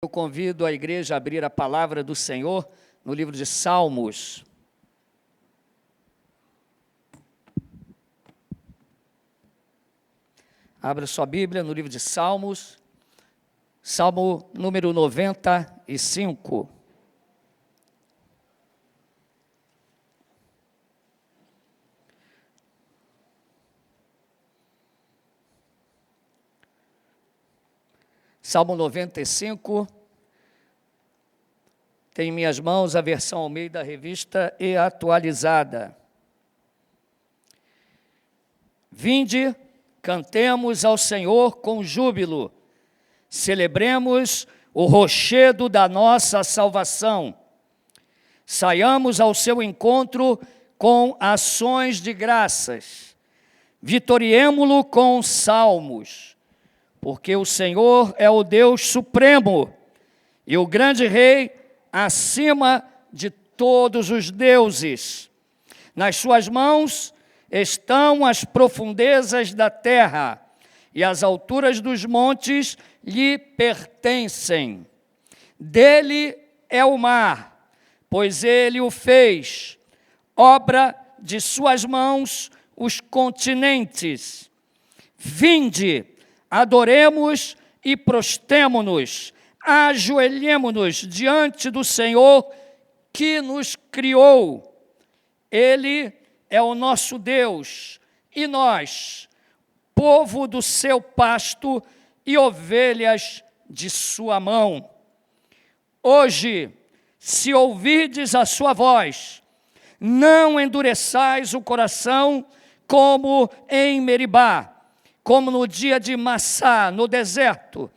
Eu convido a igreja a abrir a palavra do Senhor no livro de Salmos. Abra sua Bíblia no livro de Salmos, Salmo número 95. Salmo 95, tem em minhas mãos a versão Almeida Revista e Atualizada. Vinde, cantemos ao Senhor com júbilo, celebremos o rochedo da nossa salvação. Saiamos ao seu encontro com ações de graças, vitoriemo-lo com salmos, porque o Senhor é o Deus supremo e o grande Rei acima de todos os deuses. Nas suas mãos estão as profundezas da terra, e as alturas dos montes lhe pertencem. Dele é o mar, pois ele o fez, obra de suas mãos os continentes. Vinde, adoremos e prostemo-nos, ajoelhemo-nos diante do Senhor que nos criou. Ele é o nosso Deus, e nós, povo do seu pasto e ovelhas de sua mão. Hoje, se ouvirdes a sua voz, não endureçais o coração como em Meribá, como no dia de Massá, no deserto,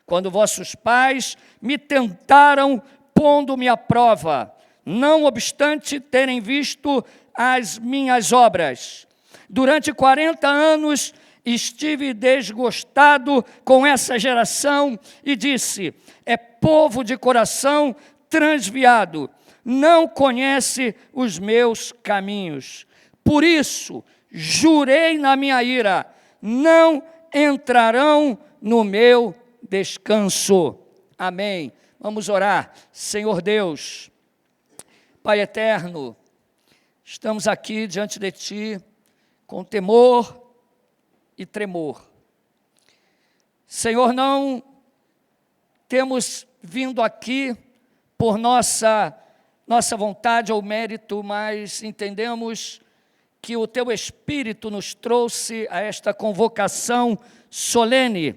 quando vossos pais me tentaram, pondo-me à prova, não obstante terem visto as minhas obras. Durante 40 anos estive desgostado com essa geração e disse: é povo de coração transviado, não conhece os meus caminhos. Por isso, jurei na minha ira, não entrarão no meu descanso. Amém. Vamos orar. Senhor Deus, Pai eterno, estamos aqui diante de Ti com temor e tremor. Senhor, não temos vindo aqui por nossa vontade ou mérito, mas entendemos que o Teu Espírito nos trouxe a esta convocação solene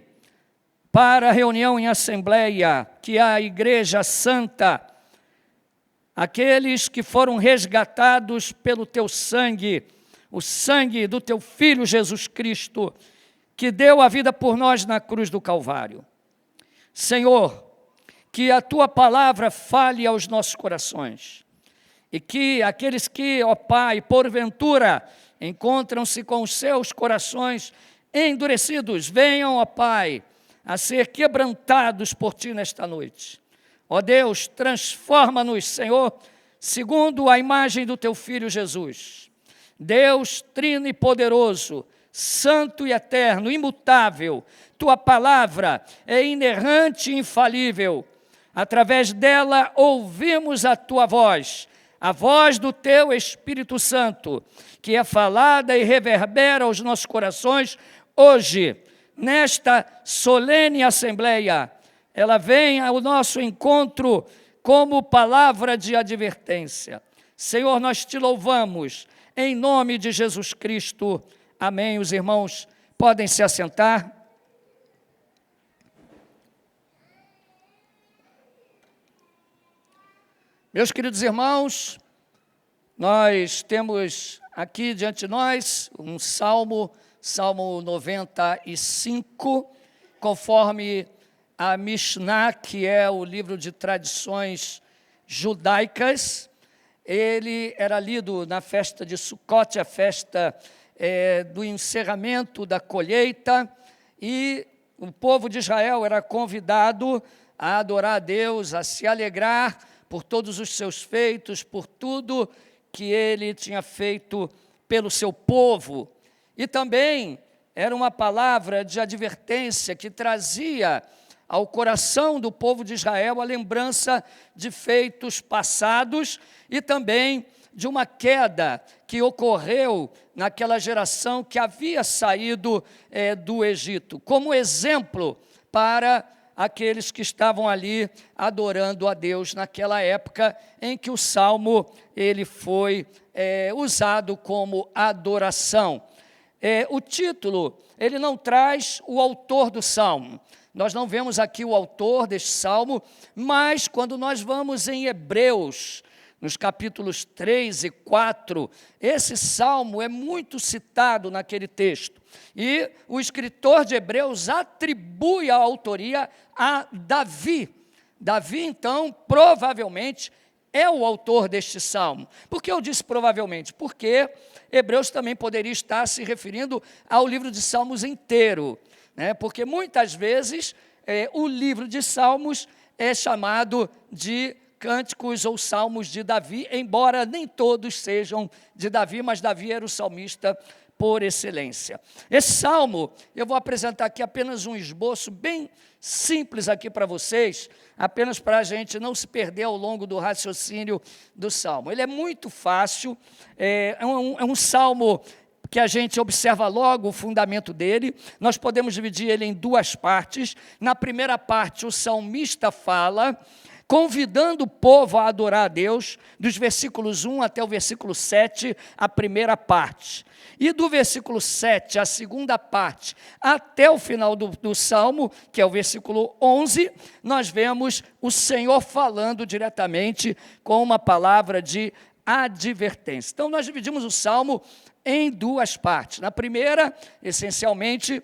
para a reunião em assembleia, que é a Igreja Santa, aqueles que foram resgatados pelo Teu sangue, o sangue do Teu Filho Jesus Cristo, que deu a vida por nós na cruz do Calvário. Senhor, que a Tua palavra fale aos nossos corações, e que aqueles que, ó Pai, porventura, encontram-se com os seus corações endurecidos, venham, ó Pai, a ser quebrantados por Ti nesta noite. Ó Deus, transforma-nos, Senhor, segundo a imagem do Teu Filho Jesus. Deus trino e poderoso, santo e eterno, imutável, Tua palavra é inerrante e infalível. Através dela ouvimos a Tua voz, a voz do Teu Espírito Santo, que é falada e reverbera aos nossos corações hoje, nesta solene assembleia. Ela vem ao nosso encontro como palavra de advertência. Senhor, nós Te louvamos, em nome de Jesus Cristo. Amém. Os irmãos podem se assentar. Meus queridos irmãos, nós temos aqui diante de nós um Salmo 95, conforme a Mishnah, que é o livro de tradições judaicas. Ele era lido na festa de Sukkot, a festa do encerramento da colheita, e o povo de Israel era convidado a adorar a Deus, a se alegrar por todos os seus feitos, por tudo que Ele tinha feito pelo seu povo. E também era uma palavra de advertência que trazia ao coração do povo de Israel a lembrança de feitos passados e também de uma queda que ocorreu naquela geração que havia saído do Egito, como exemplo para aqueles que estavam ali adorando a Deus naquela época em que o Salmo ele foi usado como adoração. O título, ele não traz o autor do Salmo. Nós não vemos aqui o autor deste Salmo, mas quando nós vamos em Hebreus, nos capítulos 3 e 4, esse Salmo é muito citado naquele texto. E o escritor de Hebreus atribui a autoria a Davi. Davi, então, provavelmente é o autor deste Salmo. Por que eu disse provavelmente? Porque Hebreus também poderia estar se referindo ao livro de Salmos inteiro, né? Porque muitas vezes o livro de Salmos é chamado de Cânticos ou Salmos de Davi, embora nem todos sejam de Davi, mas Davi era o salmista por excelência. Esse salmo, eu vou apresentar aqui apenas um esboço bem simples aqui para vocês, apenas para a gente não se perder ao longo do raciocínio do salmo. Ele é muito fácil, é um salmo que a gente observa logo o fundamento dele. Nós podemos dividir ele em duas partes. Na primeira parte, o salmista fala convidando o povo a adorar a Deus, dos versículos 1 até o versículo 7, a primeira parte. E do versículo 7, a segunda parte, até o final do Salmo, que é o versículo 11, nós vemos o Senhor falando diretamente com uma palavra de advertência. Então, nós dividimos o Salmo em duas partes. Na primeira, essencialmente,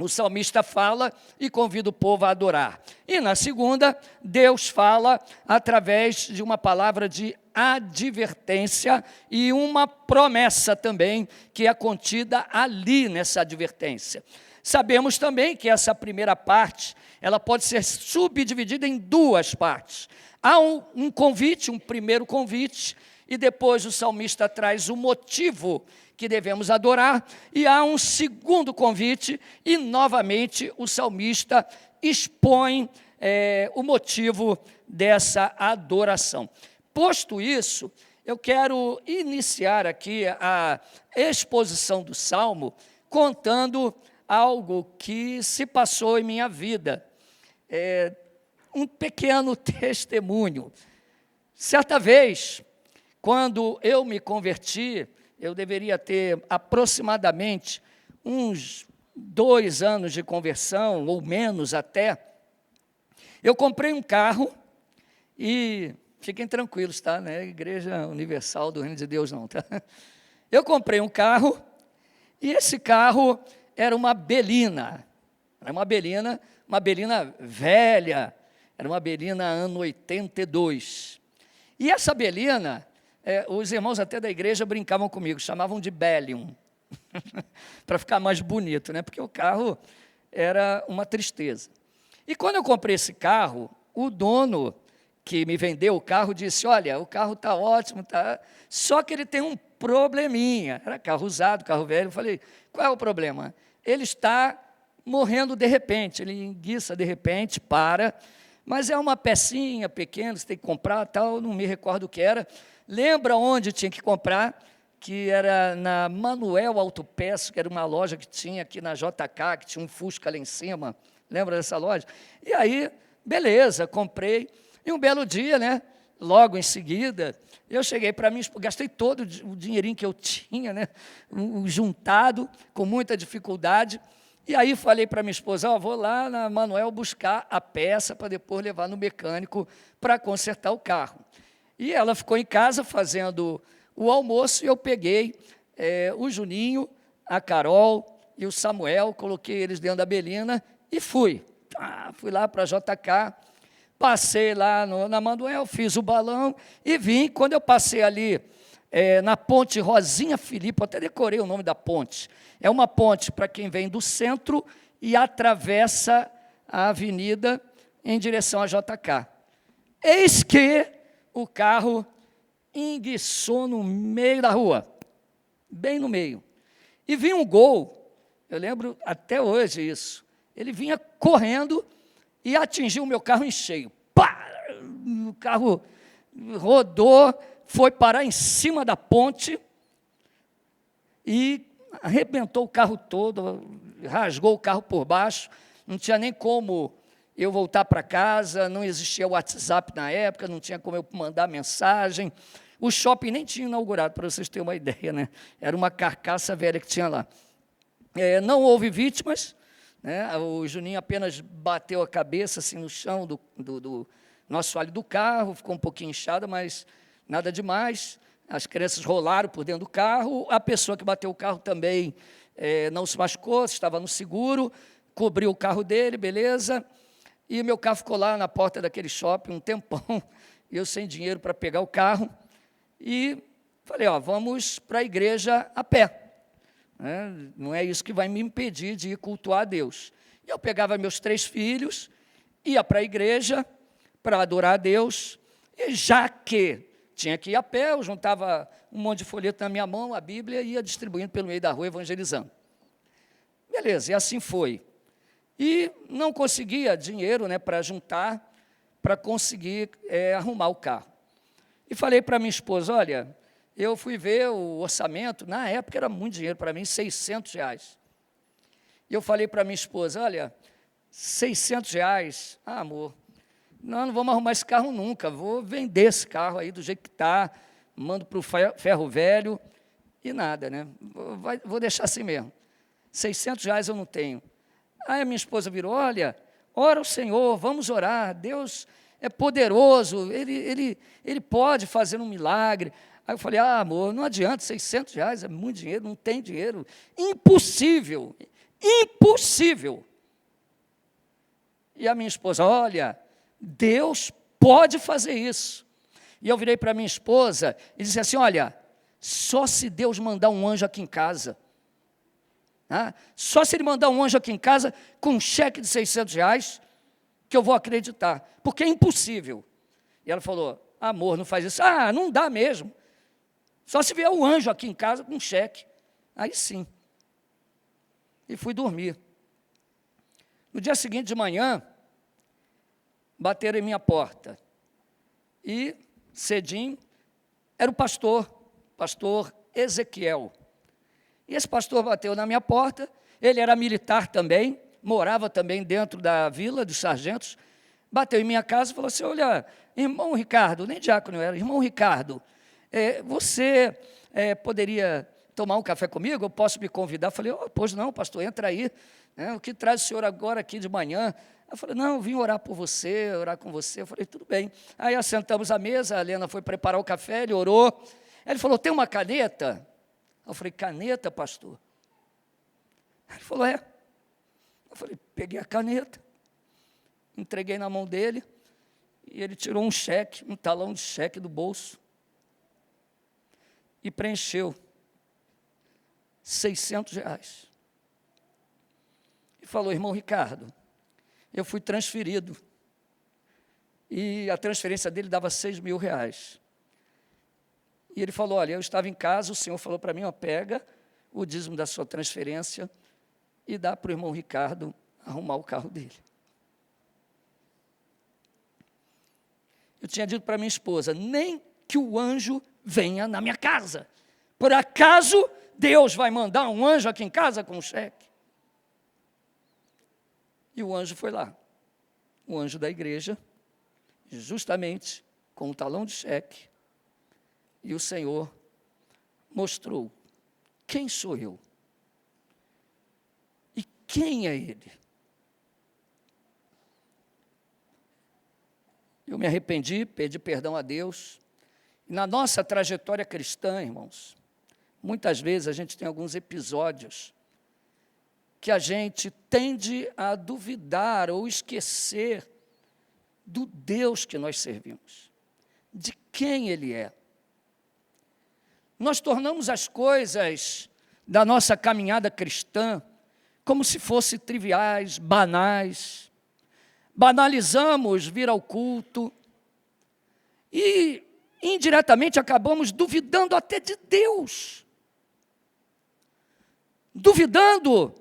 o salmista fala e convida o povo a adorar. E na segunda, Deus fala através de uma palavra de advertência e uma promessa também que é contida ali nessa advertência. Sabemos também que essa primeira parte, ela pode ser subdividida em duas partes. Há um convite, um primeiro convite, e depois o salmista traz o motivo que devemos adorar, e há um segundo convite, e novamente o salmista expõe o motivo dessa adoração. Posto isso, eu quero iniciar aqui a exposição do Salmo contando algo que se passou em minha vida. Um pequeno testemunho. Certa vez, quando eu me converti, eu deveria ter aproximadamente uns 2 anos de conversão, ou menos até. Eu comprei um carro e, fiquem tranquilos, tá? Não é Igreja Universal do Reino de Deus, não, tá? Eu comprei um carro e esse carro era uma Belina. Era uma Belina velha, era uma Belina ano 82. E essa Belina, os irmãos até da igreja brincavam comigo, chamavam de Bellium, para ficar mais bonito, né? Porque o carro era uma tristeza. E quando eu comprei esse carro, o dono que me vendeu o carro disse, olha, o carro está ótimo, só que ele tem um probleminha. Era carro usado, carro velho. Eu falei, qual é o problema? Ele está morrendo de repente, ele enguiça de repente, mas é uma pecinha pequena, você tem que comprar, tal, não me recordo o que era. Lembra onde tinha que comprar? Que era na Manuel Autopeças, que era uma loja que tinha aqui na JK, que tinha um Fusca lá em cima. Lembra dessa loja? E aí, beleza, comprei. E um belo dia, né? Logo em seguida, eu cheguei para mim, gastei todo o dinheirinho que eu tinha, né? Juntado, com muita dificuldade. E aí falei para minha esposa, vou lá na Manuel buscar a peça para depois levar no mecânico para consertar o carro. E ela ficou em casa fazendo o almoço e eu peguei o Juninho, a Carol e o Samuel, coloquei eles dentro da Belina e fui. Fui lá para a JK, passei lá na Manuel, fiz o balão e vim. Quando eu passei ali na ponte Rosinha Filipe, eu até decorei o nome da ponte. É uma ponte para quem vem do centro e atravessa a avenida em direção à JK. Eis que o carro enguiçou no meio da rua, bem no meio. E vinha um Gol, eu lembro até hoje isso, ele vinha correndo e atingiu o meu carro em cheio. Pá! O carro rodou, foi parar em cima da ponte e arrebentou o carro todo, rasgou o carro por baixo, não tinha nem como eu voltar para casa, não existia WhatsApp na época, não tinha como eu mandar mensagem. O shopping nem tinha inaugurado, para vocês terem uma ideia, né? Era uma carcaça velha que tinha lá. Não houve vítimas, né? O Juninho apenas bateu a cabeça assim, no chão do assoalho do carro, ficou um pouquinho inchada, mas nada demais. As crianças rolaram por dentro do carro, a pessoa que bateu o carro também não se machucou, estava no seguro, cobriu o carro dele, beleza, e meu carro ficou lá na porta daquele shopping um tempão, eu sem dinheiro para pegar o carro, e falei, vamos para a igreja a pé, né? Não é isso que vai me impedir de ir cultuar a Deus. E eu pegava meus 3 filhos, ia para a igreja para adorar a Deus, e já que tinha que ir a pé, eu juntava um monte de folheto na minha mão, a Bíblia, e ia distribuindo pelo meio da rua, evangelizando. Beleza, e assim foi. E não conseguia dinheiro, né, para juntar, para conseguir arrumar o carro. E falei para minha esposa, olha, eu fui ver o orçamento, na época era muito dinheiro para mim, R$600. E eu falei para minha esposa, olha, R$600, amor, nós não vamos arrumar esse carro nunca, vou vender esse carro aí do jeito que está, mando para o ferro velho e nada, né? Vou deixar assim mesmo. R$600 eu não tenho. Aí a minha esposa virou, olha, ora o Senhor, vamos orar, Deus é poderoso, Ele pode fazer um milagre. Aí eu falei, amor, não adianta, R$600 é muito dinheiro, não tem dinheiro, impossível, impossível. E a minha esposa, olha, Deus pode fazer isso. E eu virei para minha esposa e disse assim, olha, só se Deus mandar um anjo aqui em casa, só se Ele mandar um anjo aqui em casa com um cheque de R$600, que eu vou acreditar, porque é impossível. E ela falou, amor, não faz isso. Não dá mesmo. Só se vier um anjo aqui em casa com um cheque. Aí sim. E fui dormir. No dia seguinte de manhã, bateram em minha porta. E, cedinho, era o pastor Ezequiel. E esse pastor bateu na minha porta, ele era militar também, morava também dentro da vila dos sargentos, bateu em minha casa e falou assim, olha, irmão Ricardo, nem diácono eu era, irmão Ricardo, você poderia tomar um café comigo? Eu posso me convidar? Eu falei, pois não, pastor, entra aí, o que traz o senhor agora aqui de manhã? Eu falei, não, eu vim orar por você, orar com você. Eu falei, tudo bem. Aí assentamos à mesa, a Helena foi preparar o café, ele orou. Ele falou, tem uma caneta? Eu falei, caneta, pastor? Ele falou, é. Eu falei, peguei a caneta, entreguei na mão dele, e ele tirou um cheque, um talão de cheque do bolso, e preencheu R$600. E falou, irmão Ricardo, eu fui transferido, e a transferência dele dava R$6.000. E ele falou, olha, eu estava em casa, o senhor falou para mim, pega o dízimo da sua transferência e dá para o irmão Ricardo arrumar o carro dele. Eu tinha dito para minha esposa, nem que o anjo venha na minha casa. Por acaso Deus vai mandar um anjo aqui em casa com um cheque? E o anjo foi lá, o anjo da igreja, justamente com um talão de cheque, e o Senhor mostrou quem sou eu e quem é Ele. Eu me arrependi, pedi perdão a Deus. E na nossa trajetória cristã, irmãos, muitas vezes a gente tem alguns episódios que a gente tende a duvidar ou esquecer do Deus que nós servimos, de quem Ele é. Nós tornamos as coisas da nossa caminhada cristã como se fossem triviais, banais. Banalizamos vir ao culto e, indiretamente, acabamos duvidando até de Deus. Duvidando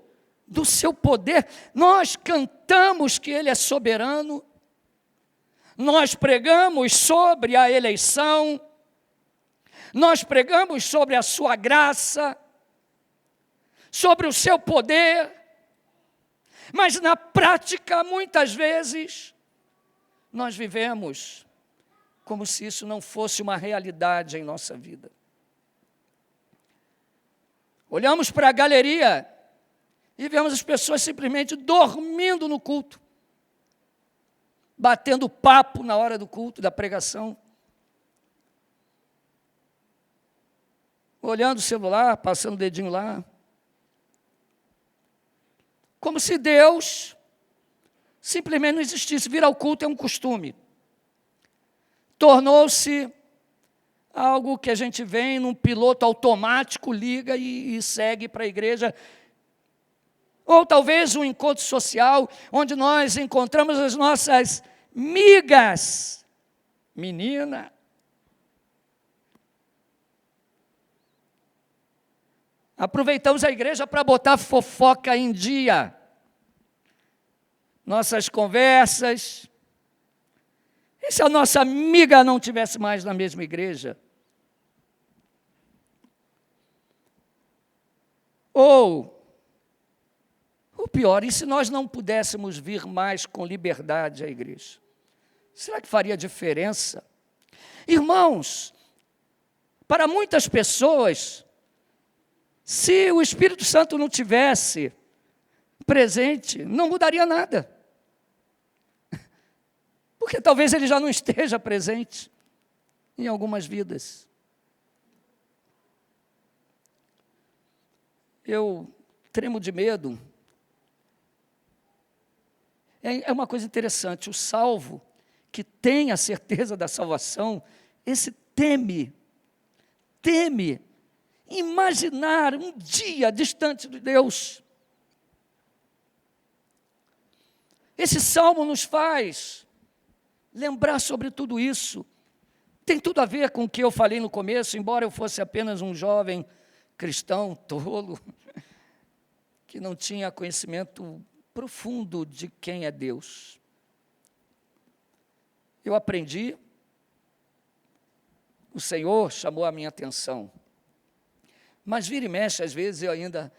do seu poder. Nós cantamos que Ele é soberano, nós pregamos sobre a eleição, nós pregamos sobre a sua graça, sobre o seu poder, mas na prática, muitas vezes, nós vivemos como se isso não fosse uma realidade em nossa vida. Olhamos para a galeria e vemos as pessoas simplesmente dormindo no culto, batendo papo na hora do culto, da pregação, olhando o celular, passando o dedinho lá, como se Deus simplesmente não existisse. Vir ao culto é um costume. Tornou-se algo que a gente vem num piloto automático, liga e segue para a igreja. Ou talvez um encontro social, onde nós encontramos as nossas migas. Menina. Aproveitamos a igreja para botar fofoca em dia. Nossas conversas. E se a nossa amiga não estivesse mais na mesma igreja? Ou, o pior, e se nós não pudéssemos vir mais com liberdade à igreja? Será que faria diferença? Irmãos, para muitas pessoas, se o Espírito Santo não tivesse presente, não mudaria nada. Porque talvez ele já não esteja presente em algumas vidas. Eu tremo de medo. É uma coisa interessante, o salvo que tem a certeza da salvação, esse teme imaginar um dia distante de Deus. Esse salmo nos faz lembrar sobre tudo isso. Tem tudo a ver com o que eu falei no começo, embora eu fosse apenas um jovem cristão tolo, que não tinha conhecimento profundo de quem é Deus. Eu aprendi, o Senhor chamou a minha atenção. Mas vira e mexe, às vezes eu ainda,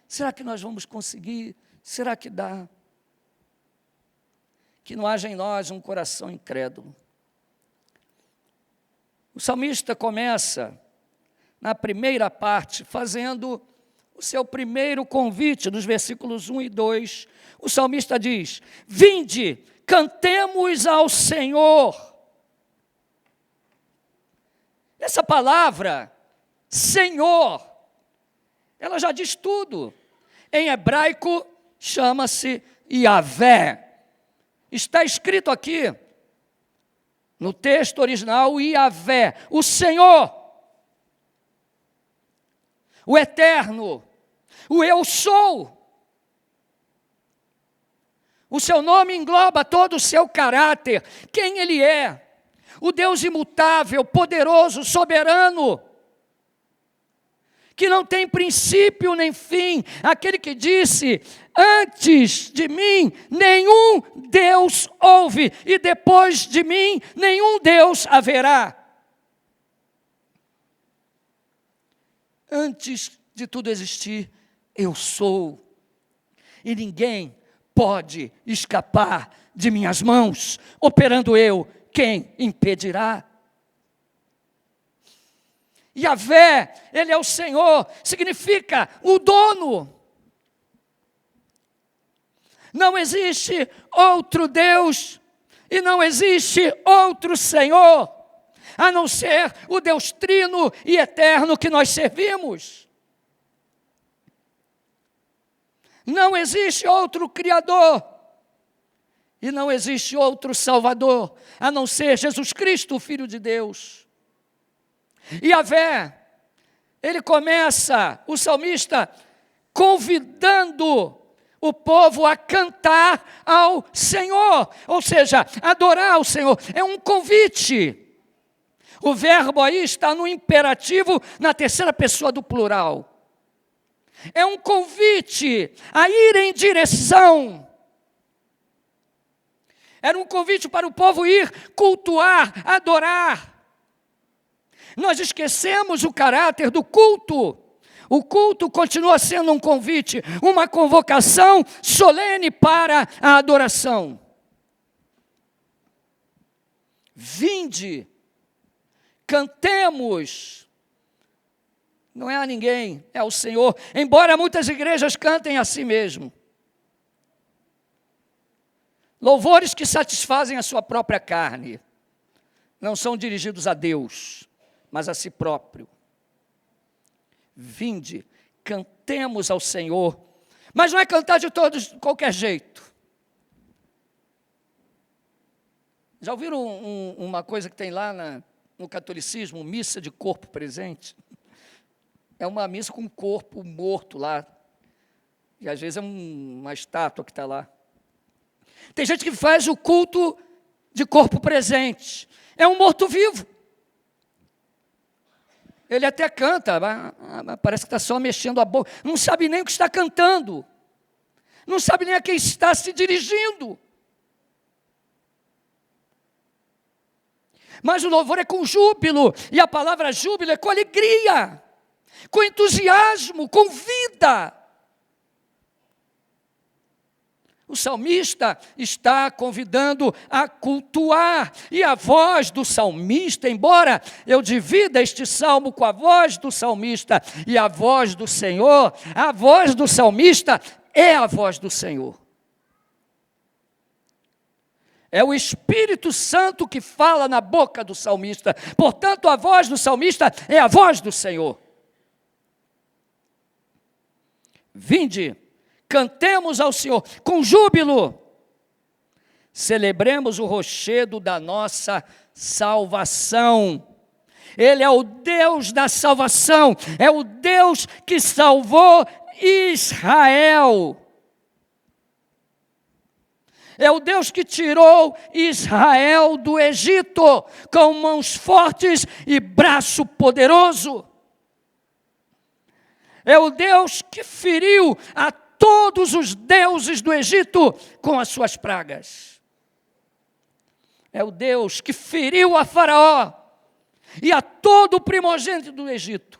será que nós vamos conseguir? Será que dá? Que não haja em nós um coração incrédulo. O salmista começa, na primeira parte, fazendo o seu primeiro convite, nos versículos 1 e 2. O salmista diz: vinde, cantemos ao Senhor. Essa palavra, Senhor, ela já diz tudo. Em hebraico, chama-se Yahvé. Está escrito aqui, no texto original, Yahvé, o Senhor, o Eterno, o Eu Sou. O seu nome engloba todo o seu caráter, quem Ele é, o Deus imutável, poderoso, soberano, que não tem princípio nem fim, aquele que disse: antes de mim nenhum Deus houve, e depois de mim nenhum Deus haverá. Antes de tudo existir, eu sou, e ninguém pode escapar de minhas mãos. Operando eu, quem impedirá? Yahvé, Ele é o Senhor, significa o dono. Não existe outro Deus e não existe outro Senhor, a não ser o Deus trino e eterno que nós servimos. Não existe outro Criador e não existe outro Salvador, a não ser Jesus Cristo, o Filho de Deus. Yahvé, ele começa, o salmista, convidando o povo a cantar ao Senhor, ou seja, adorar ao Senhor, é um convite. O verbo aí está no imperativo, na terceira pessoa do plural. É um convite a ir em direção. Era um convite para o povo ir cultuar, adorar. Nós esquecemos o caráter do culto. O culto continua sendo um convite, uma convocação solene para a adoração. Vinde, cantemos. Não é a ninguém, é ao Senhor. Embora muitas igrejas cantem a si mesmo. Louvores que satisfazem a sua própria carne. Não são dirigidos a Deus, mas a si próprio. Vinde, cantemos ao Senhor. Mas não é cantar de qualquer jeito. Já ouviram uma coisa que tem lá no catolicismo, missa de corpo presente? É uma missa com um corpo morto lá. E às vezes é uma estátua que está lá. Tem gente que faz o culto de corpo presente. É um morto-vivo. Ele até canta, mas parece que está só mexendo a boca. Não sabe nem o que está cantando. Não sabe nem a quem está se dirigindo. Mas o louvor é com júbilo. E a palavra júbilo é com alegria, com entusiasmo, com vida. O salmista está convidando a cultuar, e a voz do salmista, embora eu divida este salmo com a voz do salmista e a voz do Senhor, a voz do salmista é a voz do Senhor. É o Espírito Santo que fala na boca do salmista, portanto a voz do salmista é a voz do Senhor. Vinde, cantemos ao Senhor com júbilo, celebremos o rochedo da nossa salvação. Ele é o Deus da salvação, é o Deus que salvou Israel. É o Deus que tirou Israel do Egito com mãos fortes e braço poderoso. É o Deus que feriu a todos os deuses do Egito com as suas pragas. É o Deus que feriu a Faraó e a todo o primogênito do Egito.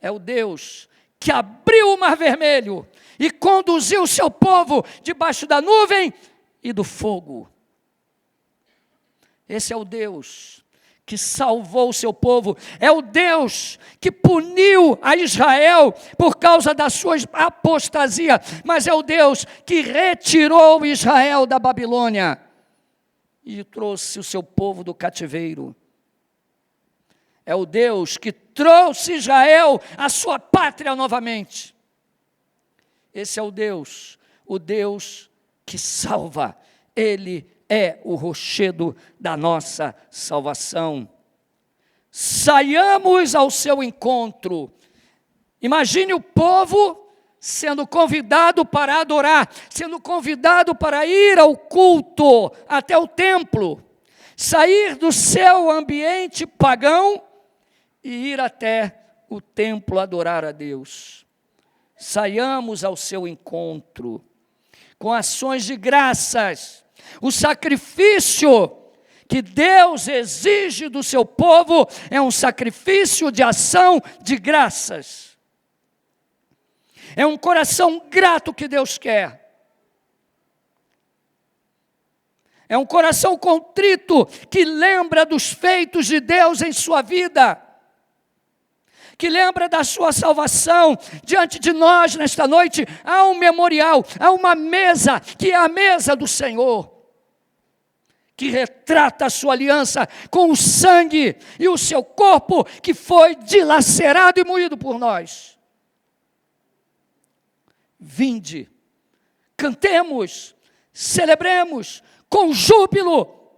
É o Deus que abriu o Mar Vermelho e conduziu o seu povo debaixo da nuvem e do fogo. Esse é o Deus que salvou o seu povo, é o Deus que puniu a Israel por causa da sua apostasia, mas é o Deus que retirou Israel da Babilônia e trouxe o seu povo do cativeiro. É o Deus que trouxe Israel à sua pátria novamente. Esse é o Deus que salva. Ele é o rochedo da nossa salvação. Saiamos ao seu encontro. Imagine o povo sendo convidado para adorar, sendo convidado para ir ao culto, até o templo, sair do seu ambiente pagão e ir até o templo adorar a Deus. Saiamos ao seu encontro com ações de graças. O sacrifício que Deus exige do seu povo é um sacrifício de ação de graças. É um coração grato que Deus quer. É um coração contrito que lembra dos feitos de Deus em sua vida, que lembra da sua salvação. Diante de nós, nesta noite, há um memorial, há uma mesa, que é a mesa do Senhor, que retrata a sua aliança com o sangue e o seu corpo, que foi dilacerado e moído por nós. Vinde, cantemos, celebremos com júbilo,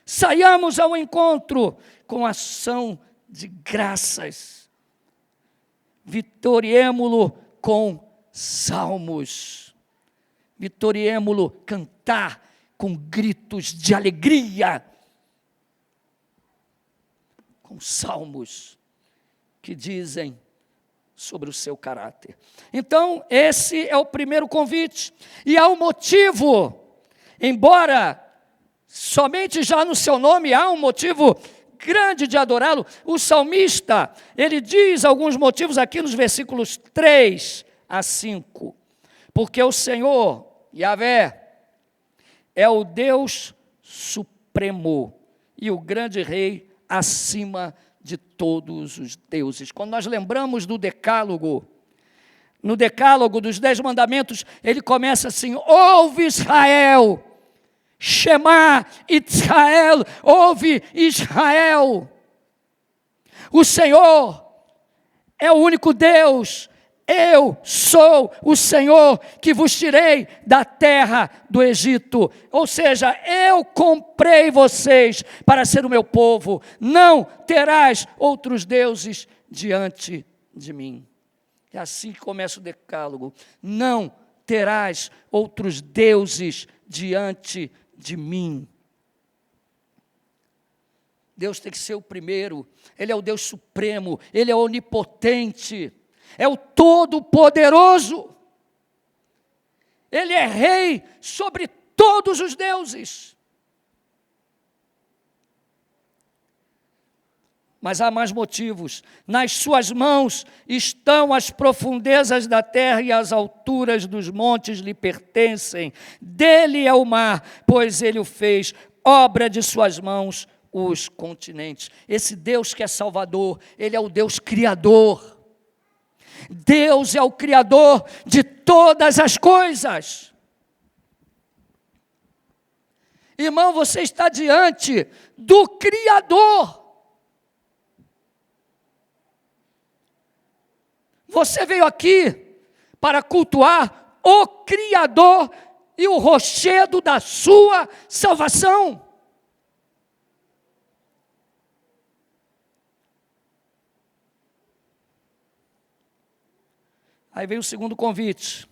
saiamos ao encontro com ação de graças, vitoriemo-lo com salmos, vitoriemo-lo cantar com gritos de alegria, com salmos que dizem: sobre o seu caráter. Então, esse é o primeiro convite. E há um motivo, embora somente já no seu nome há um motivo grande de adorá-lo. O salmista, ele diz alguns motivos aqui nos versículos 3 a 5. Porque o Senhor, Yahvé, é o Deus supremo e o grande rei acima de todos os deuses. Quando nós lembramos do Decálogo, no Decálogo dos 10 mandamentos, ele começa assim: ouve Israel, Shema Israel, ouve Israel. O Senhor é o único Deus. Eu sou o Senhor que vos tirei da terra do Egito. Ou seja, eu comprei vocês para ser o meu povo. Não terás outros deuses diante de mim. É assim que começa o Decálogo. Não terás outros deuses diante de mim. Deus tem que ser o primeiro. Ele é o Deus supremo. Ele é onipotente. É o Todo-Poderoso. Ele é rei sobre todos os deuses. Mas há mais motivos. Nas suas mãos estão as profundezas da terra e as alturas dos montes lhe pertencem. Dele é o mar, pois ele o fez. Obra de suas mãos os continentes. Esse Deus que é Salvador, ele é o Deus Criador. Deus é o Criador de todas as coisas. Irmão, você está diante do Criador. Você veio aqui para cultuar o Criador e o rochedo da sua salvação. Aí vem o segundo convite.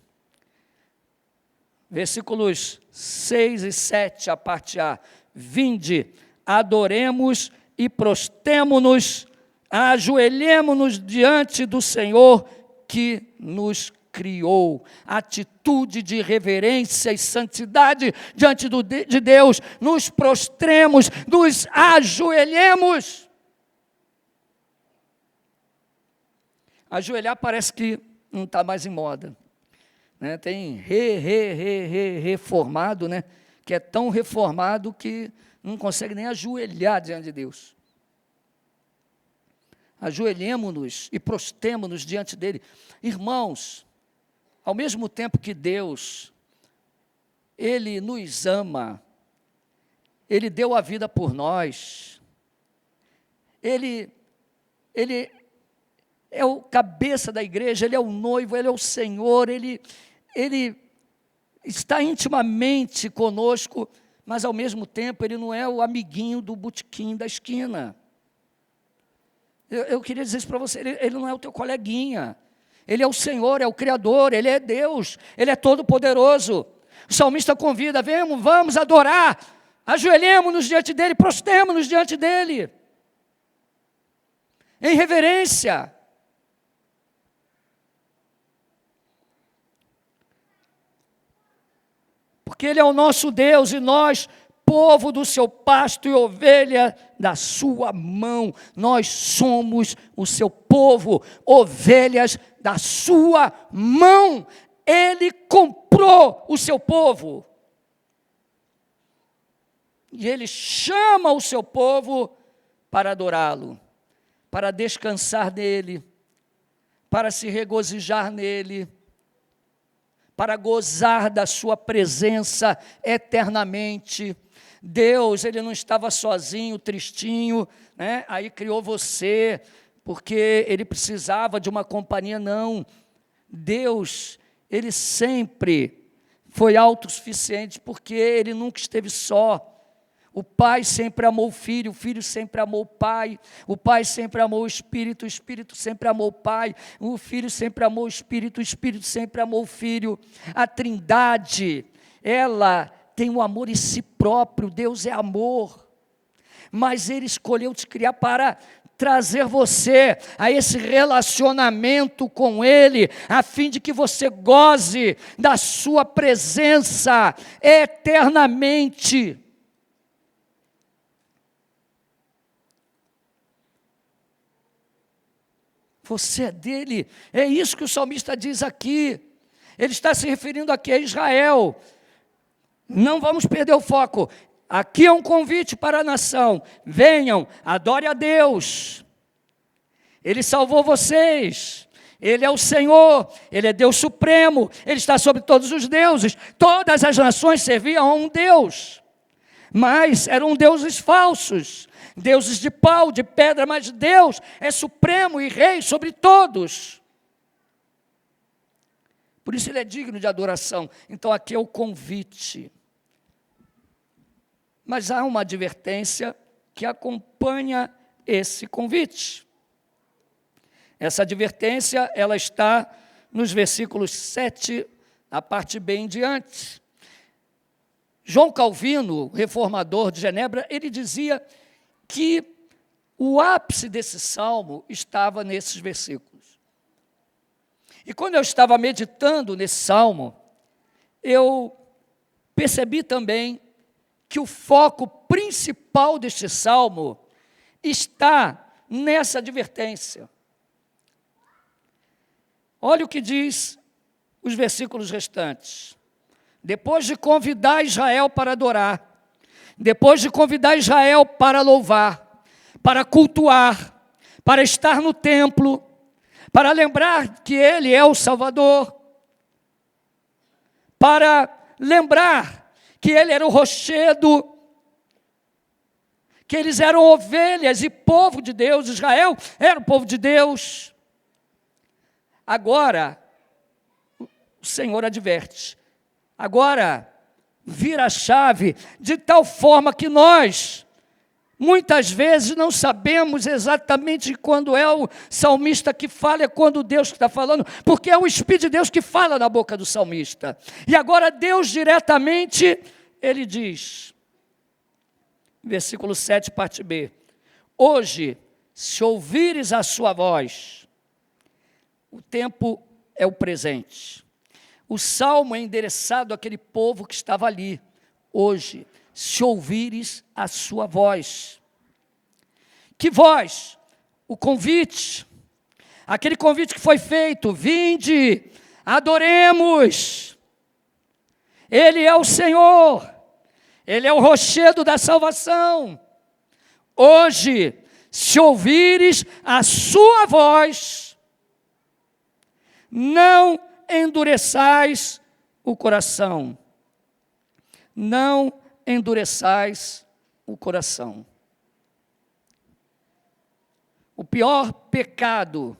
Versículos 6 e 7, a parte A. Vinde, adoremos e prostemo-nos, ajoelhemo-nos diante do Senhor que nos criou. Atitude de reverência e santidade diante de Deus. Nos prostremos, nos ajoelhemos. Ajoelhar parece que não está mais em moda, né? Tem reformado, né? Que é tão reformado que não consegue nem ajoelhar diante de Deus. Ajoelhemo-nos e prostemo-nos diante dele. Irmãos, ao mesmo tempo que Deus, Ele nos ama, Ele deu a vida por nós, Ele é o cabeça da igreja, Ele é o noivo, Ele é o Senhor, Ele está intimamente conosco, mas ao mesmo tempo Ele não é o amiguinho do botequim da esquina. Eu queria dizer isso para você, ele não é o teu coleguinha, Ele é o Senhor, é o Criador, Ele é Deus, Ele é todo-poderoso. O salmista convida: vamos adorar, ajoelhemos-nos diante dEle, prostremo-nos diante dEle, em reverência. Porque Ele é o nosso Deus e nós, povo do seu pasto e ovelha da sua mão. Nós somos o seu povo, ovelhas da sua mão. Ele comprou o seu povo. E Ele chama o seu povo para adorá-lo, para descansar nele, para se regozijar nele, para gozar da sua presença eternamente. Deus, Ele não estava sozinho, tristinho, né? Aí criou você, porque Ele precisava de uma companhia, não. Deus, Ele sempre foi autossuficiente, porque Ele nunca esteve só. O Pai sempre amou o Filho sempre amou o Pai sempre amou o Espírito sempre amou o Filho sempre amou o Espírito sempre amou o Filho. A Trindade, ela tem um amor em si próprio, Deus é amor, mas Ele escolheu te criar para trazer você a esse relacionamento com Ele, a fim de que você goze da sua presença eternamente. Você é dele, é isso que o salmista diz aqui. Ele está se referindo aqui a Israel. Não vamos perder o foco. Aqui é um convite para a nação. Venham, adore a Deus. Ele salvou vocês. Ele é o Senhor, Ele é Deus supremo, Ele está sobre todos os deuses. Todas as nações serviam a um Deus, mas eram deuses falsos, deuses de pau, de pedra, mas Deus é supremo e rei sobre todos. Por isso Ele é digno de adoração. Então aqui é o convite. Mas há uma advertência que acompanha esse convite. Essa advertência, ela está nos versículos 7, a parte B em diante. João Calvino, reformador de Genebra, ele dizia que o ápice desse salmo estava nesses versículos. E quando eu estava meditando nesse salmo, eu percebi também que o foco principal deste salmo está nessa advertência. Olha o que diz os versículos restantes. Depois de convidar Israel para adorar, depois de convidar Israel para louvar, para cultuar, para estar no templo, para lembrar que Ele é o Salvador, para lembrar que Ele era o rochedo, que eles eram ovelhas e povo de Deus, Israel era o povo de Deus. Agora, o Senhor adverte, agora vira a chave de tal forma que nós, muitas vezes, não sabemos exatamente quando é o salmista que fala, é quando Deus está falando, porque é o Espírito de Deus que fala na boca do salmista. E agora Deus diretamente, Ele diz, versículo 7, parte B, hoje, se ouvires a sua voz, o tempo é o presente. O salmo é endereçado àquele povo que estava ali. Hoje, se ouvires a sua voz. Que voz? O convite. Aquele convite que foi feito. Vinde, adoremos. Ele é o Senhor. Ele é o rochedo da salvação. Hoje, se ouvires a sua voz, não endureçais o coração. Não endureçais o coração. O pior pecado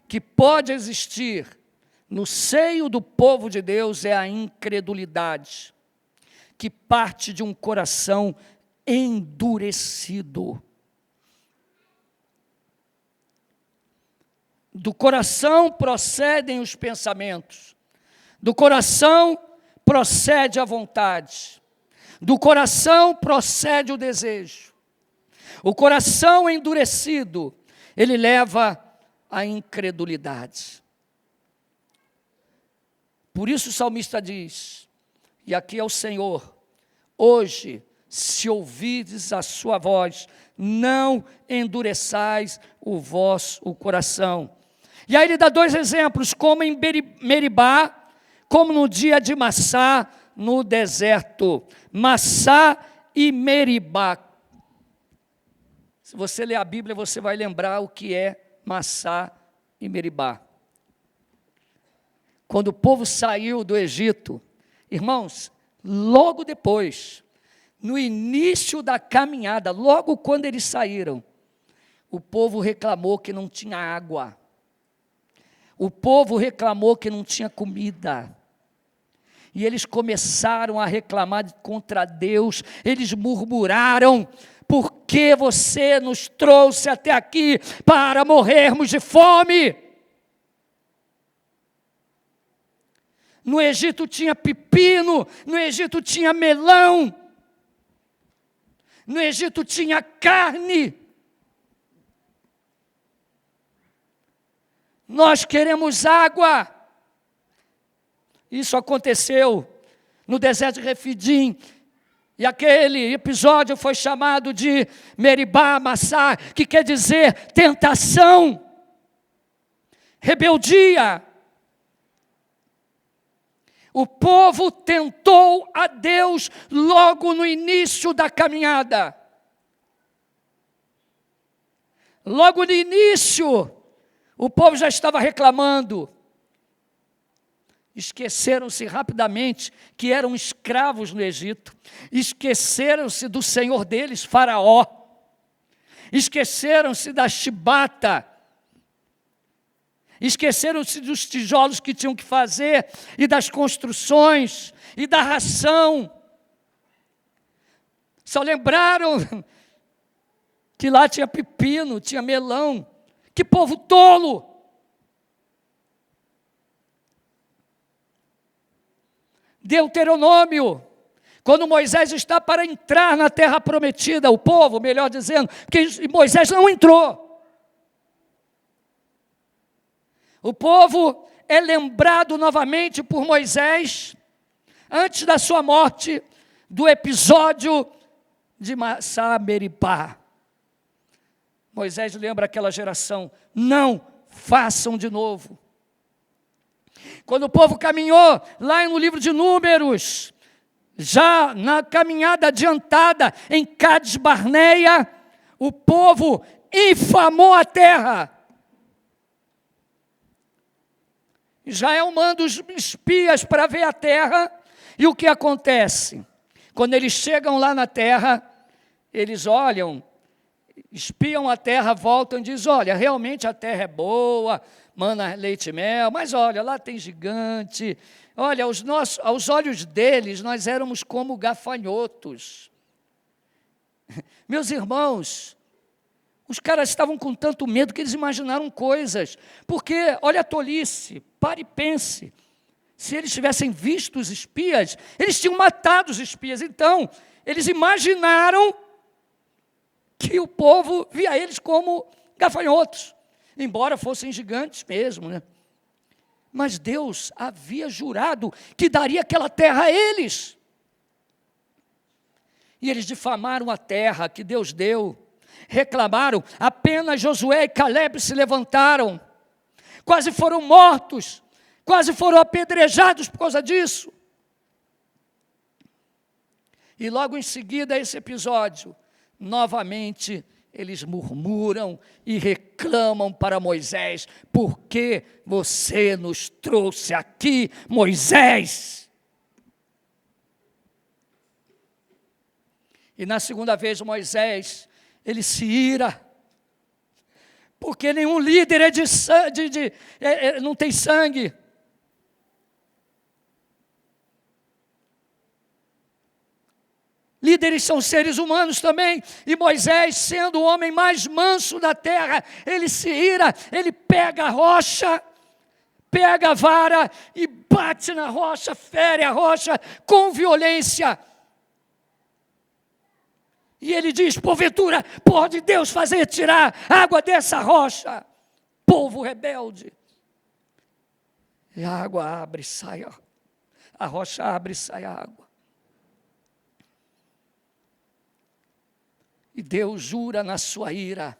que pode existir no seio do povo de Deus é a incredulidade, que parte de um coração endurecido. Do coração procedem os pensamentos, do coração procede a vontade, do coração procede o desejo. O coração endurecido, ele leva à incredulidade. Por isso o salmista diz, e aqui é o Senhor, hoje, se ouvides a sua voz, não endureçais o coração. E aí ele dá dois exemplos, como em Meribá, como no dia de Massá, no deserto. Massá e Meribá. Se você ler a Bíblia, você vai lembrar o que é Massá e Meribá. Quando o povo saiu do Egito, irmãos, logo depois, no início da caminhada, logo quando eles saíram, o povo reclamou que não tinha água. O povo reclamou que não tinha comida. E eles começaram a reclamar contra Deus. Eles murmuraram, por que você nos trouxe até aqui para morrermos de fome? No Egito tinha pepino, no Egito tinha melão, no Egito tinha carne. Nós queremos água. Isso aconteceu no deserto de Refidim. E aquele episódio foi chamado de Meribá, Massá, que quer dizer tentação, rebeldia. O povo tentou a Deus logo no início da caminhada. Logo no início, o povo já estava reclamando. Esqueceram-se rapidamente que eram escravos no Egito. Esqueceram-se do senhor deles, Faraó. Esqueceram-se da chibata. Esqueceram-se dos tijolos que tinham que fazer, e das construções, e da ração. Só lembraram que lá tinha pepino, tinha melão. Que povo tolo! Deuteronômio, quando Moisés está para entrar na terra prometida, o povo, melhor dizendo, porque Moisés não entrou. O povo é lembrado novamente por Moisés, antes da sua morte, do episódio de Massá Meribá. Moisés lembra aquela geração: não façam de novo. Quando o povo caminhou, lá no livro de Números, já na caminhada adiantada, em Cádiz Barneia, o povo infamou a terra. Israel manda os espias para ver a terra, e o que acontece? Quando eles chegam lá na terra, eles olham, espiam a terra, voltam e dizem: olha, realmente a terra é boa, mana leite e mel, mas olha, lá tem gigante. Olha, aos olhos deles, nós éramos como gafanhotos. Meus irmãos, os caras estavam com tanto medo que eles imaginaram coisas. Porque, olha a tolice, pare e pense. Se eles tivessem visto os espias, eles tinham matado os espias. Então, eles imaginaram que o povo via eles como gafanhotos, embora fossem gigantes mesmo, né? Mas Deus havia jurado que daria aquela terra a eles. E eles difamaram a terra que Deus deu, reclamaram. Apenas Josué e Caleb se levantaram, quase foram mortos, quase foram apedrejados por causa disso. E logo em seguida a esse episódio, novamente eles murmuram e reclamam para Moisés: por que você nos trouxe aqui, Moisés? E na segunda vez Moisés, ele se ira, porque nenhum líder não tem sangue. Líderes são seres humanos também, e Moisés, sendo o homem mais manso da terra, ele se ira, ele pega a rocha, pega a vara e bate na rocha, fere a rocha com violência. E ele diz: porventura, pode Deus fazer tirar água dessa rocha? Povo rebelde. E a água abre e sai, a rocha abre e sai a água. E Deus jura na sua ira,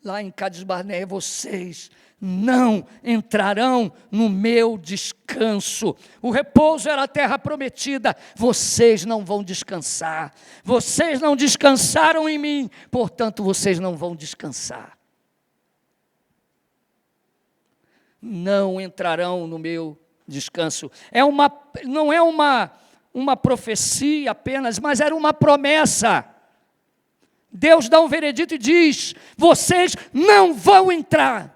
lá em Cádiz Barneia: vocês não entrarão no meu descanso. O repouso era a terra prometida, vocês não vão descansar. Vocês não descansaram em mim, portanto vocês não vão descansar. Não entrarão no meu descanso. Não é uma profecia apenas, mas era uma promessa. Deus dá um veredito e diz: vocês não vão entrar.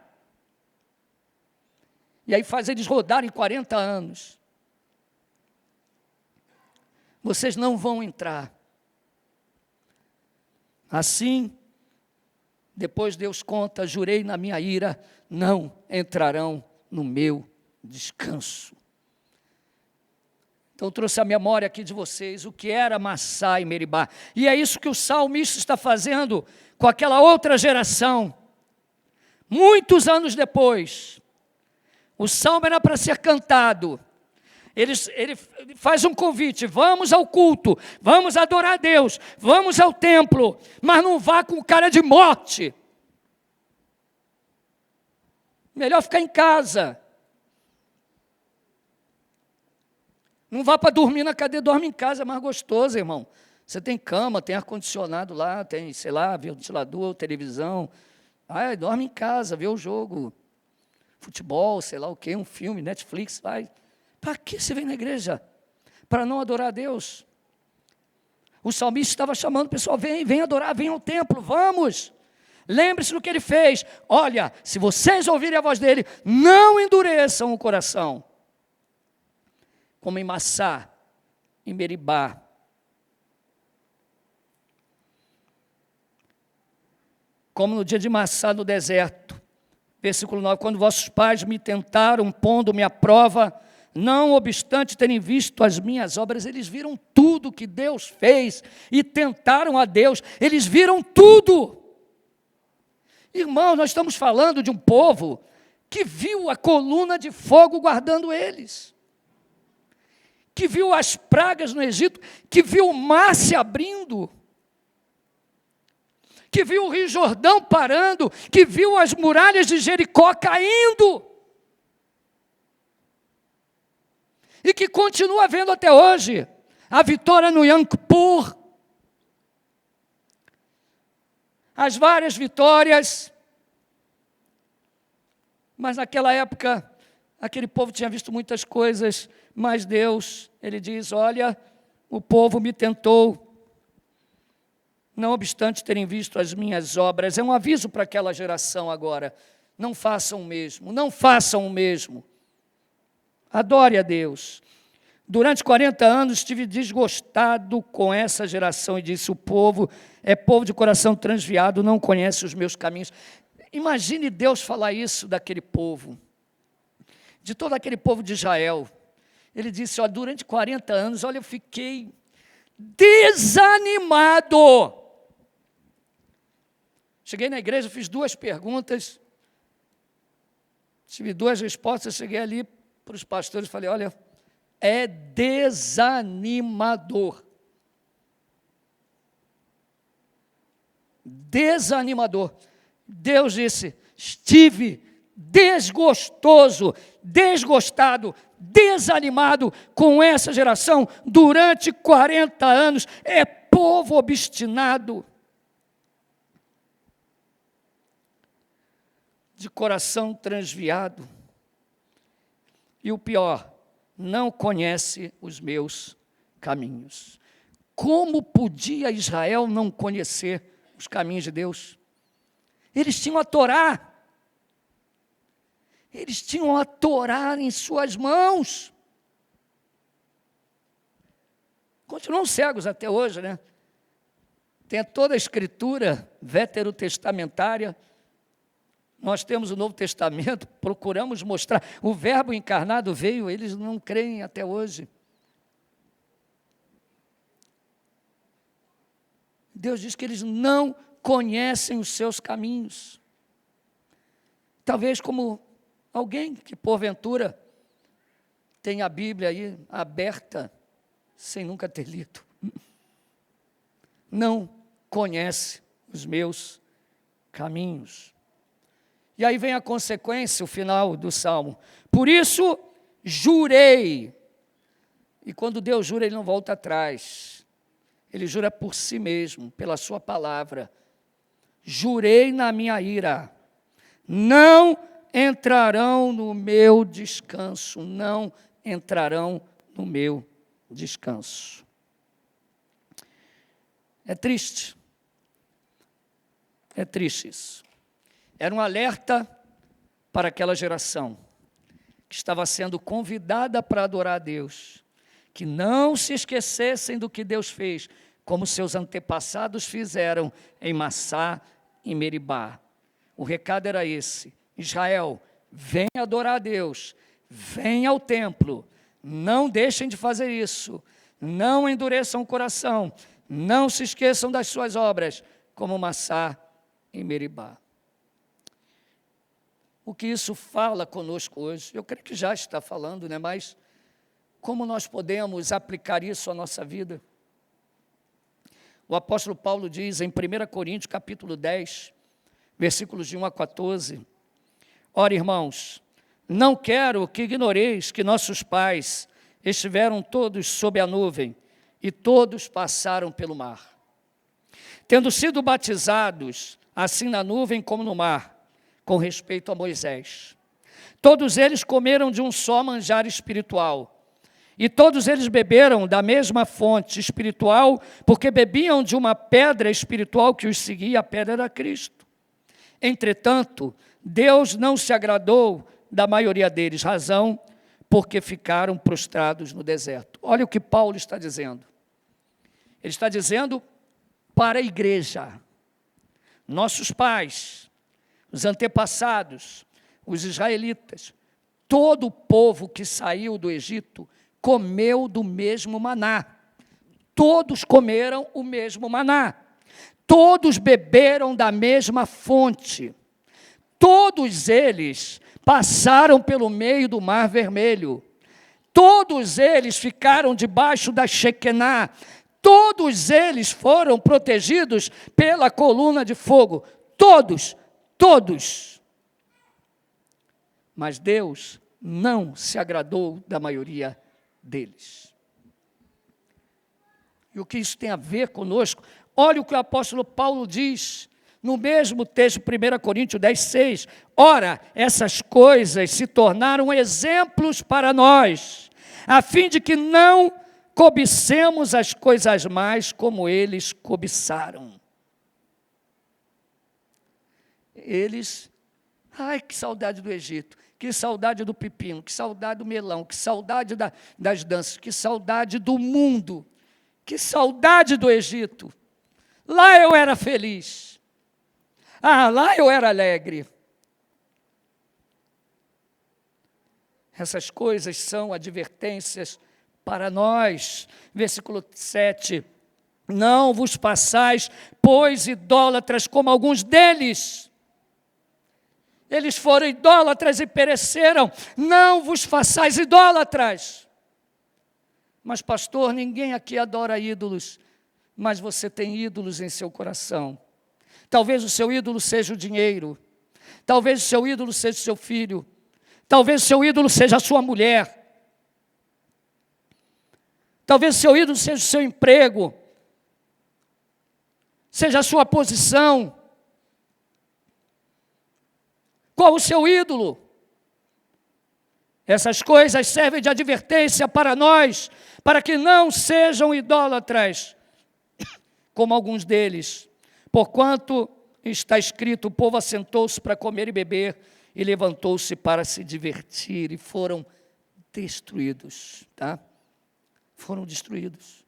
E aí faz eles rodarem 40 anos. Vocês não vão entrar. Assim, depois Deus conta: jurei na minha ira, não entrarão no meu descanso. Então trouxe a memória aqui de vocês o que era Massá e Meribá. E é isso que o salmista está fazendo com aquela outra geração. Muitos anos depois, o salmo era para ser cantado. Ele faz um convite: vamos ao culto, vamos adorar a Deus, vamos ao templo, mas não vá com cara de morte. Melhor ficar em casa. Não vá para dormir na cadeia, dorme em casa, é mais gostoso, irmão. Você tem cama, tem ar-condicionado lá, tem, sei lá, ventilador, televisão. Ai, dorme em casa, vê o jogo. Futebol, sei lá o quê, um filme, Netflix, vai. Para que você vem na igreja? Para não adorar a Deus? O salmista estava chamando o pessoal: vem adorar, vem ao templo, vamos. Lembre-se do que ele fez. Olha, se vocês ouvirem a voz dele, não endureçam o coração. Como em Massá, em Meribá. Como no dia de Massá no deserto. Versículo 9: quando vossos pais me tentaram, pondo-me à prova, não obstante terem visto as minhas obras, eles viram tudo que Deus fez e tentaram a Deus, eles viram tudo. Irmãos, nós estamos falando de um povo que viu a coluna de fogo guardando eles, que viu as pragas no Egito, que viu o mar se abrindo, que viu o Rio Jordão parando, que viu as muralhas de Jericó caindo, e que continua vendo até hoje a vitória no Yom Kippur, as várias vitórias. Mas naquela época, aquele povo tinha visto muitas coisas, mas Deus, ele diz: olha, o povo me tentou, não obstante terem visto as minhas obras. É um aviso para aquela geração agora: não façam o mesmo, não façam o mesmo. Adore a Deus. Durante 40 anos estive desgostado com essa geração e disse: o povo é povo de coração transviado, não conhece os meus caminhos. Imagine Deus falar isso daquele povo, de todo aquele povo de Israel. Ele disse: olha, durante 40 anos, olha, eu fiquei desanimado. Cheguei na igreja, fiz 2 perguntas, tive 2 respostas, cheguei ali para os pastores e falei: olha, é desanimador. Desanimador. Deus disse: estive desgostoso, desgostado, desanimado com essa geração durante 40 anos. É povo obstinado, de coração transviado. E o pior, não conhece os meus caminhos. Como podia Israel não conhecer os caminhos de Deus? Eles tinham a Torá. Eles tinham a Torá em suas mãos. Continuam cegos até hoje, né? Tem toda a escritura veterotestamentária. Nós temos o Novo Testamento, procuramos mostrar. O Verbo encarnado veio, eles não creem até hoje. Deus diz que eles não conhecem os seus caminhos. Talvez como alguém que, porventura, tem a Bíblia aí aberta, sem nunca ter lido. Não conhece os meus caminhos. E aí vem a consequência, o final do Salmo. Por isso, jurei. E quando Deus jura, Ele não volta atrás. Ele jura por si mesmo, pela sua palavra. Jurei na minha ira. Não entrarão no meu descanso. Não entrarão no meu descanso. É triste. É triste isso. Era um alerta para aquela geração que estava sendo convidada para adorar a Deus, que não se esquecessem do que Deus fez, como seus antepassados fizeram em Massá e Meribá. O recado era esse: Israel, vem adorar a Deus, vem ao templo, não deixem de fazer isso, não endureçam o coração, não se esqueçam das suas obras, como Massá e Meribá. o que isso fala conosco hoje. Eu creio que já está falando, né? Mas como nós podemos aplicar isso à nossa vida? O apóstolo Paulo diz em 1 Coríntios, capítulo 10, versículos de 1 a 14, ora, irmãos, não quero que ignoreis que nossos pais estiveram todos sob a nuvem e todos passaram pelo mar. Tendo sido batizados, assim na nuvem como no mar, com respeito a Moisés. Todos eles comeram de um só manjar espiritual, e todos eles beberam da mesma fonte espiritual, porque bebiam de uma pedra espiritual que os seguia, a pedra era Cristo. Entretanto, Deus não se agradou da maioria deles, razão porque ficaram prostrados no deserto. Olha o que Paulo está dizendo. Ele está dizendo para a igreja, nossos pais, os antepassados, os israelitas, todo o povo que saiu do Egito comeu do mesmo maná. Todos comeram o mesmo maná. Todos beberam da mesma fonte. Todos eles passaram pelo meio do Mar Vermelho. Todos eles ficaram debaixo da Shequená. Todos eles foram protegidos pela coluna de fogo. Todos. Mas Deus não se agradou da maioria deles. E o que isso tem a ver conosco? Olha o que o apóstolo Paulo diz no mesmo texto, 1 Coríntios 10, 6. Ora, essas coisas se tornaram exemplos para nós, a fim de que não cobicemos as coisas mais como eles cobiçaram. Eles, ai, que saudade do Egito, que saudade do pepino, que saudade do melão, que saudade das danças, que saudade do mundo, que saudade do Egito. Lá eu era feliz. Lá eu era alegre. Essas coisas são advertências para nós. Versículo 7. Não vos façais, pois, idólatras como alguns deles. Eles foram idólatras e pereceram. Não vos façais idólatras. Mas, pastor, ninguém aqui adora ídolos. Mas você tem ídolos em seu coração. Talvez o seu ídolo seja o dinheiro. Talvez o seu ídolo seja o seu filho. Talvez o seu ídolo seja a sua mulher. Talvez o seu ídolo seja o seu emprego. Seja a sua posição. Qual o seu ídolo? Essas coisas servem de advertência para nós, para que não sejam idólatras, como alguns deles. Porquanto está escrito, o povo assentou-se para comer e beber, e levantou-se para se divertir, e foram destruídos, tá? Foram destruídos.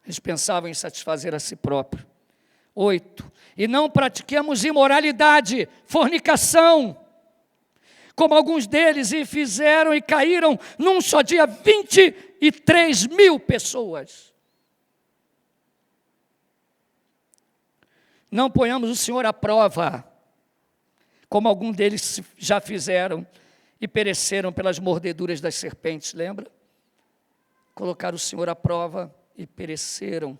Eles pensavam em satisfazer a si próprio. 8. E não pratiquemos imoralidade, fornicação, como alguns deles, e fizeram e caíram num só dia 23 mil pessoas. Não ponhamos o Senhor à prova, como alguns deles já fizeram e pereceram pelas mordeduras das serpentes, lembra? Colocaram o Senhor à prova e pereceram.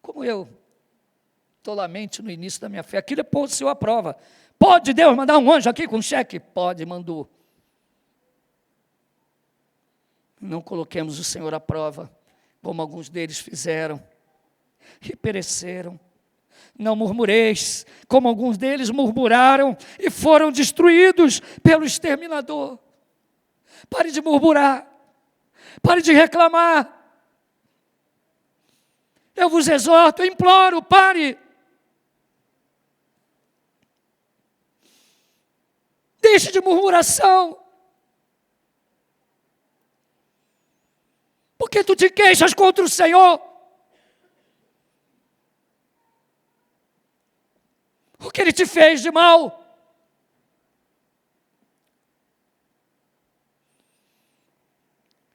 Como eu, tolamente no início da minha fé, aquilo pôs o Senhor à prova. Pode Deus mandar um anjo aqui com cheque? Pode, mandou. Não coloquemos o Senhor à prova, como alguns deles fizeram e pereceram. Não murmureis, como alguns deles murmuraram e foram destruídos pelo exterminador. Pare de murmurar, pare de reclamar. Eu vos exorto, eu imploro, pare. Deixe de murmuração. Por que tu te queixas contra o Senhor? O que Ele te fez de mal?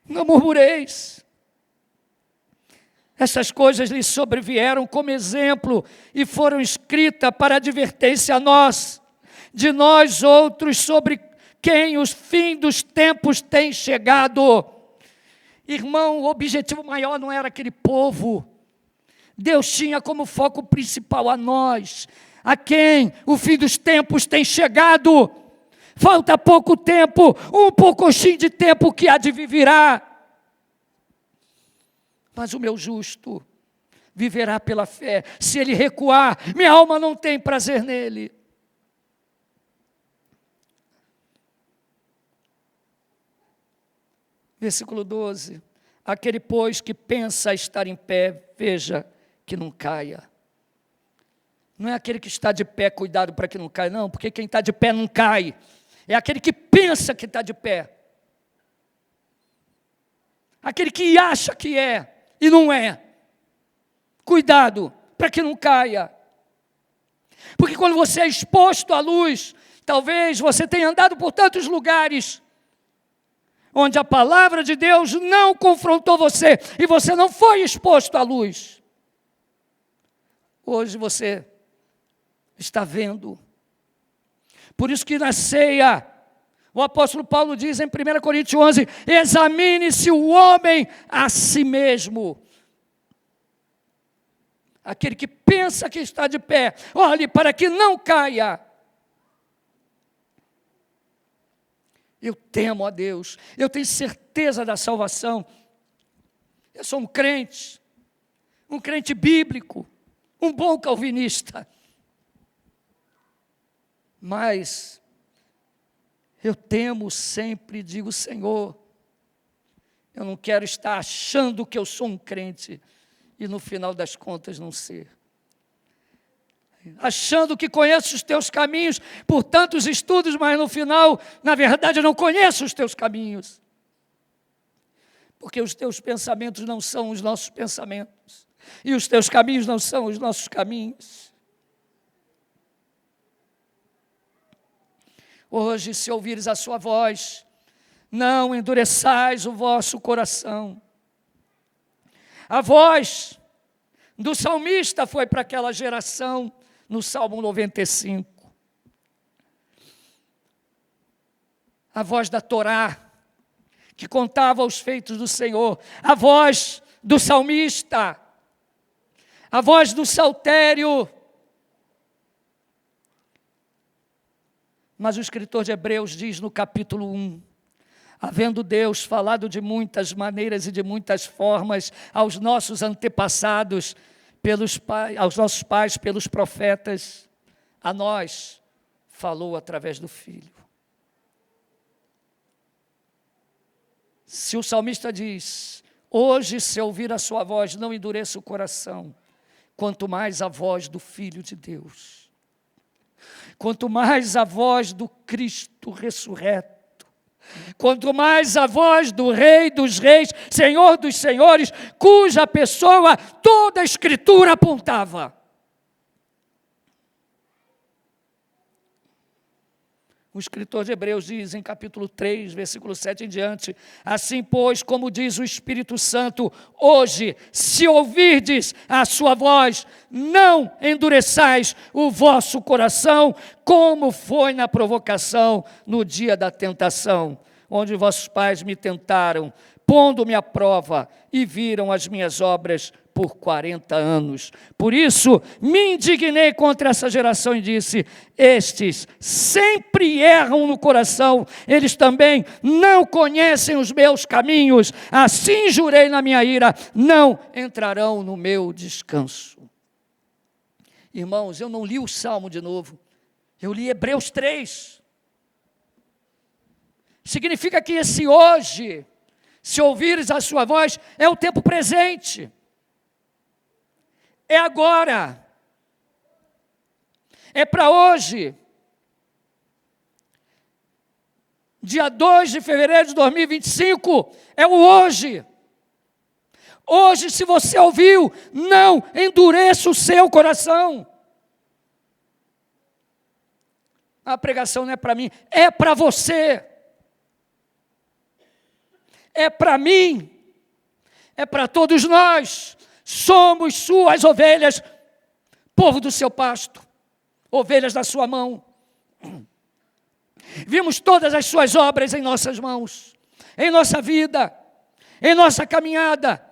Não murmureis. Essas coisas lhe sobrevieram como exemplo e foram escritas para advertência a nós, de nós outros, sobre quem os fim dos tempos tem chegado. Irmão, o objetivo maior não era aquele povo. Deus tinha como foco principal a nós, a quem o fim dos tempos tem chegado. Falta pouco tempo, um pouquinho de tempo que há de virá. Mas o meu justo viverá pela fé. Se ele recuar, minha alma não tem prazer nele. Versículo 12. Aquele, pois, que pensa estar em pé, veja que não caia. Não é aquele que está de pé, cuidado para que não caia, não, porque quem está de pé não cai. É aquele que pensa que está de pé. Aquele que acha que é e não é. Cuidado para que não caia. Porque quando você é exposto à luz, talvez você tenha andado por tantos lugares onde a palavra de Deus não confrontou você e você não foi exposto à luz. Hoje você está vendo. Por isso que na ceia, o apóstolo Paulo diz em 1 Coríntios 11, examine-se o homem a si mesmo. Aquele que pensa que está de pé, olhe para que não caia. Eu temo a Deus, eu tenho certeza da salvação. Eu sou um crente bíblico, um bom calvinista. Mas eu temo sempre, digo, Senhor, eu não quero estar achando que eu sou um crente e no final das contas não ser. Achando que conheço os teus caminhos por tantos estudos, mas no final, na verdade, eu não conheço os teus caminhos. Porque os teus pensamentos não são os nossos pensamentos. E os teus caminhos não são os nossos caminhos. Hoje, se ouvires a sua voz, não endureçais o vosso coração. A voz do salmista foi para aquela geração, no Salmo 95. A voz da Torá, que contava os feitos do Senhor. A voz do salmista. A voz do saltério. Mas o escritor de Hebreus diz no capítulo 1, havendo Deus falado de muitas maneiras e de muitas formas aos nossos antepassados, aos nossos pais, pelos profetas, a nós falou através do Filho. Se o salmista diz, hoje se ouvir a sua voz, não endureça o coração, quanto mais a voz do Filho de Deus. Quanto mais a voz do Cristo ressurreto, quanto mais a voz do Rei dos Reis, Senhor dos Senhores, cuja pessoa toda a Escritura apontava. O escritor de Hebreus diz em capítulo 3, versículo 7 em diante, assim, pois, como diz o Espírito Santo, hoje, se ouvirdes a sua voz, não endureçais o vosso coração, como foi na provocação no dia da tentação, onde vossos pais me tentaram, pondo-me à prova, e viram as minhas obras por 40 anos. Por isso, me indignei contra essa geração e disse, estes sempre erram no coração, eles também não conhecem os meus caminhos, assim jurei na minha ira, não entrarão no meu descanso. Irmãos, eu não li o Salmo de novo, eu li Hebreus 3. Significa que esse hoje, se ouvires a sua voz, é o tempo presente. É agora. É para hoje. Dia 2 de fevereiro de 2025, é o hoje. Hoje, se você ouviu, não endureça o seu coração. A pregação não é para mim, é para você. É para mim. É para todos nós. Somos suas ovelhas, povo do seu pasto, ovelhas da sua mão. Vimos todas as suas obras em nossas mãos, em nossa vida, em nossa caminhada.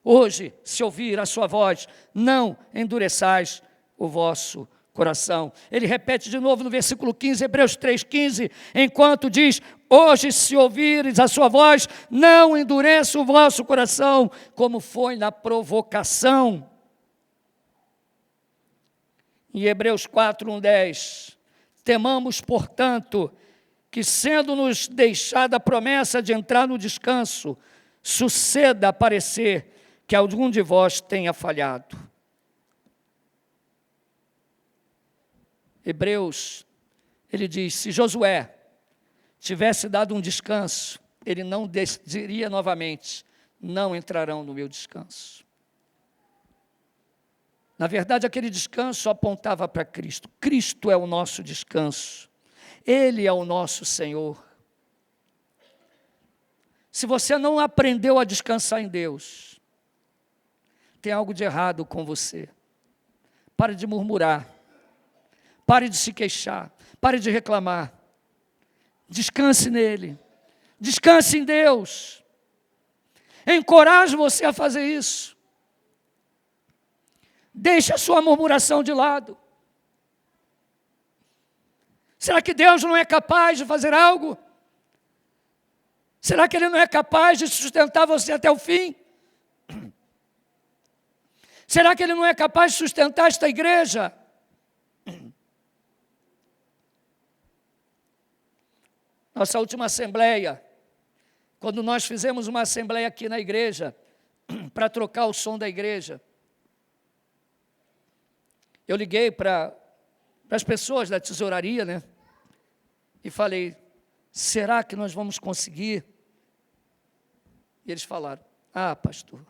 Hoje, se ouvir a sua voz, não endureçais o vosso coração. Ele repete de novo no versículo 15, Hebreus 3,15, enquanto diz, hoje se ouvires a sua voz, não endureça o vosso coração, como foi na provocação. Em Hebreus 4:10, temamos, portanto, que sendo-nos deixada a promessa de entrar no descanso, suceda aparecer que algum de vós tenha falhado. Hebreus, ele diz, se Josué tivesse dado um descanso, ele não diria novamente, não entrarão no meu descanso. Na verdade, aquele descanso apontava para Cristo. Cristo é o nosso descanso. Ele é o nosso Senhor. Se você não aprendeu a descansar em Deus, tem algo de errado com você. Pare de murmurar. Pare de se queixar. Pare de reclamar. Descanse nele. Descanse em Deus. Encorajo você a fazer isso. Deixe a sua murmuração de lado. Será que Deus não é capaz de fazer algo? Será que Ele não é capaz de sustentar você até o fim? Será que Ele não é capaz de sustentar esta igreja? Nossa última assembleia, quando nós fizemos uma assembleia aqui na igreja, para trocar o som da igreja, eu liguei para as pessoas da tesouraria, né? E falei, será que nós vamos conseguir? E eles falaram, pastor,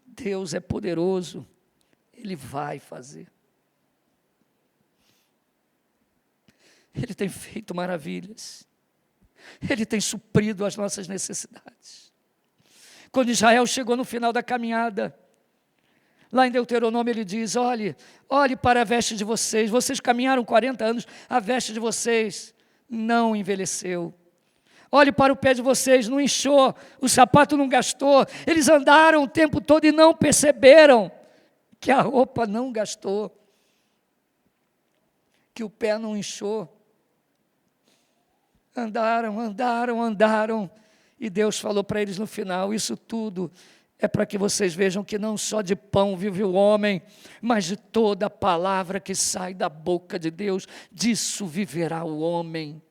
Deus é poderoso, Ele vai fazer. Ele tem feito maravilhas. Ele tem suprido as nossas necessidades. Quando Israel chegou no final da caminhada, lá em Deuteronômio ele diz, olhe para a veste de vocês, vocês caminharam 40 anos, a veste de vocês não envelheceu. Olhe para o pé de vocês, não inchou, o sapato não gastou, eles andaram o tempo todo e não perceberam que a roupa não gastou, que o pé não inchou. Andaram, e Deus falou para eles no final, isso tudo é para que vocês vejam que não só de pão vive o homem, mas de toda a palavra que sai da boca de Deus, disso viverá o homem.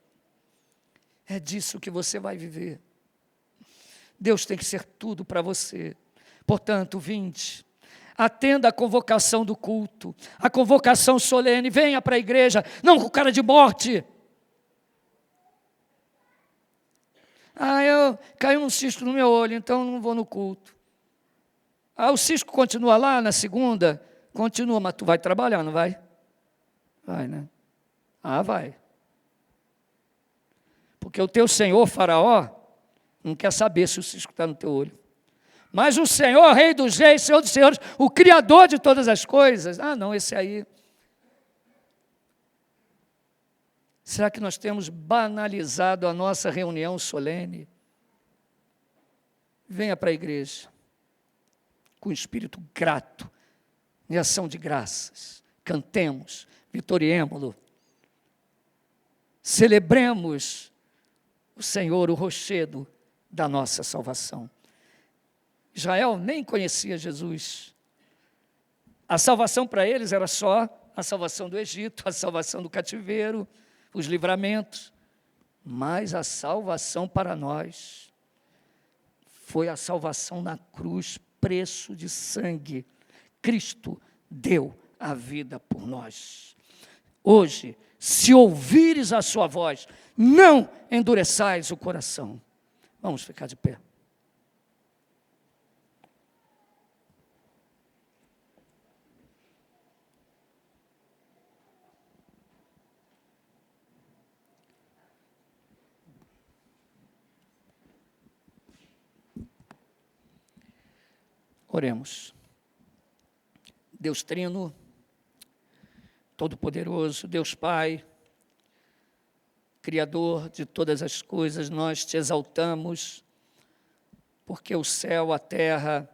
É disso que você vai viver. Deus tem que ser tudo para você. Portanto, vinde, atenda a convocação do culto, a convocação solene, venha para a igreja, não com cara de morte. Eu caiu um cisco no meu olho, então não vou no culto. O cisco continua lá na segunda? Continua, mas tu vai trabalhar, não vai? Vai, né? Vai. Porque o teu senhor, Faraó, não quer saber se o cisco está no teu olho. Mas o Senhor, Rei dos Reis, Senhor dos Senhores, o Criador de todas as coisas, não, esse aí. Será que nós temos banalizado a nossa reunião solene? Venha para a igreja, com espírito grato, em ação de graças. Cantemos, vitoriemo-lo. Celebremos o Senhor, o rochedo da nossa salvação. Israel nem conhecia Jesus. A salvação para eles era só a salvação do Egito, a salvação do cativeiro, os livramentos, mas a salvação para nós foi a salvação na cruz, preço de sangue. Cristo deu a vida por nós. Hoje, se ouvires a sua voz, não endureçais o coração. Vamos ficar de pé. Oremos. Deus Trino, Todo-Poderoso, Deus Pai, Criador de todas as coisas, nós te exaltamos, porque o céu, a terra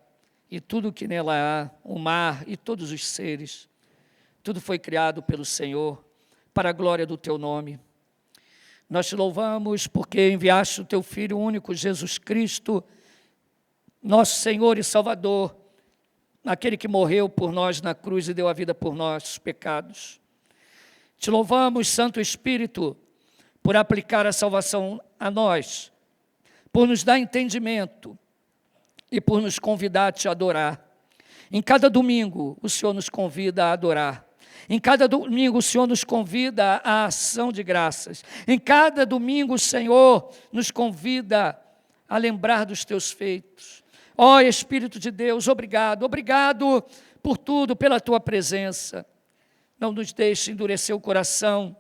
e tudo que nela há, o mar e todos os seres, tudo foi criado pelo Senhor, para a glória do teu nome. Nós te louvamos porque enviaste o teu Filho único, Jesus Cristo, nosso Senhor e Salvador, aquele que morreu por nós na cruz e deu a vida por nossos pecados. Te louvamos, Santo Espírito, por aplicar a salvação a nós, por nos dar entendimento e por nos convidar a te adorar. Em cada domingo, o Senhor nos convida a adorar. Em cada domingo, o Senhor nos convida à ação de graças. Em cada domingo, o Senhor nos convida a lembrar dos teus feitos. Ó Espírito de Deus, obrigado por tudo, pela tua presença. Não nos deixe endurecer o coração,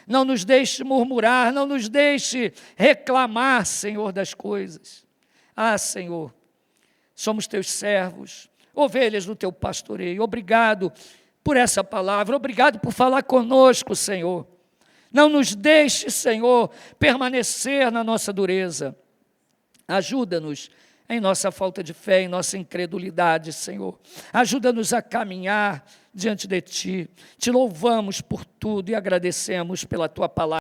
não nos deixe murmurar, não nos deixe reclamar, Senhor, das coisas. Ah, Senhor, somos teus servos, ovelhas do teu pastoreio. Obrigado por essa palavra, obrigado por falar conosco, Senhor. Não nos deixe, Senhor, permanecer na nossa dureza. Ajuda-nos em nossa falta de fé, em nossa incredulidade, Senhor. Ajuda-nos a caminhar diante de Ti. Te louvamos por tudo e agradecemos pela Tua palavra.